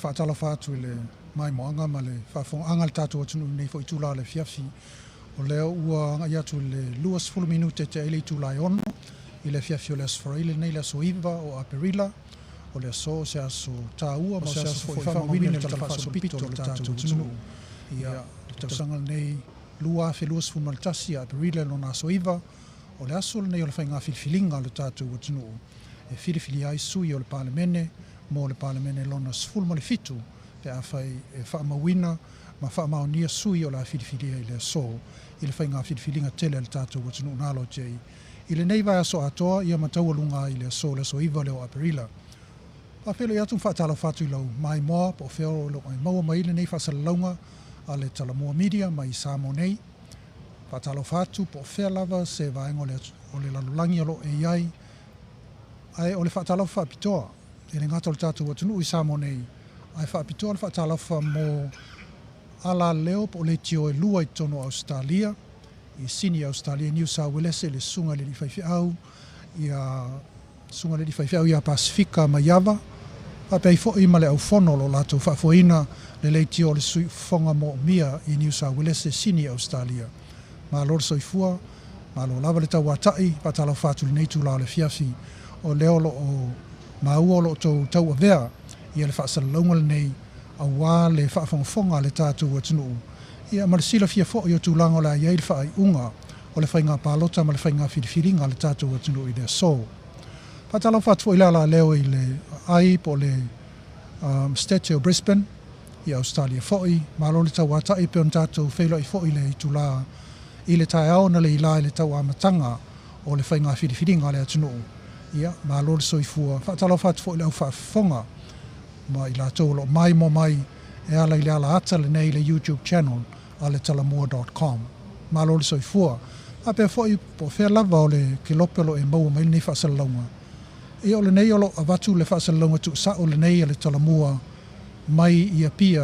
Whaatala whaatu le mai moanga ma le whaafonga le tātou atunu nei fo i tūla le fiafi. O leo ua ngai atu le 20 minute te ele i tūla ono i le fiafi o le asfaraile nei le asoiva o Aperila o le aso se aso tāua ma se aso fo i whamawina le talawhaso pito le tātou atunu. Ia le tausanga nei lua fe luas fumaltasi a Aperila no na asoiva o le aso nei o le whainga filfilinga le tātou atunu. E filifili ai sui o le palemene mo le palemene lona sful mo le fitu pe a fai e whaamawina ma whaamaonia sui o la filfilia i le aso i le whainga filfilinga tele le tātou atunu nalo jei. I le nei vai aso atoa ia mataua lunga i le aso le asoiva le o Aperila. Pa whelo i atu whaatala whatu i lau mai moa po wheo lo ai maua mai le nei whasalaunga a le Talamoa Media mai Samo nei. Whaatala whatu po whea lava se vaenga o le lalulangi alo e iai ai o le whaatala whapitoa e le ngata o le tātou atunu i Samo nei. Ai whapitoa le whaatala wha mo ala leo po le tio e lua i tono Australia i sini Australia New South Wales le sunga le whaifi au ia sunga le whaifi au ia Pasifika ma Java pa pei fo i male au fono lo lato whaafoina le tio le sui fonga mo mia i New South Wales sini Australia ma lor soifua ma lo lava le tau watai patala whatu le neitu la le fiafi o leo lo o maua lo tau avea ia le whaasalaunga le nei a wā le whaafonga le tātou atunu. Ia marisila fia fo i o tūlanga o la iei le whaai unga o le whainga pālota ma le whainga whiriwhiringa le tātou atunu i le so. Patala whatu i la leo i le ai po le Statue of Brisbane i Australia foi, malo le tau watai pe on tātou whaila i foi le i tūla i le tai au na le ila i le tau amatanga o le whainga whiriwhiringa le atunu. Ia, malo le soifua, patala whatu fo i lau whaafonga ma i la tōlo mai mo mai e ala i le ala ata le nei le YouTube channel a le talamoa.com. Malo le soifua. A pe fo i po whea lava o le ke lopelo e maua mai le nei whaasalaunga. E o le nei o lo avatu le whaasalaunga tu sa o le nei a le Talamoa mai i a pia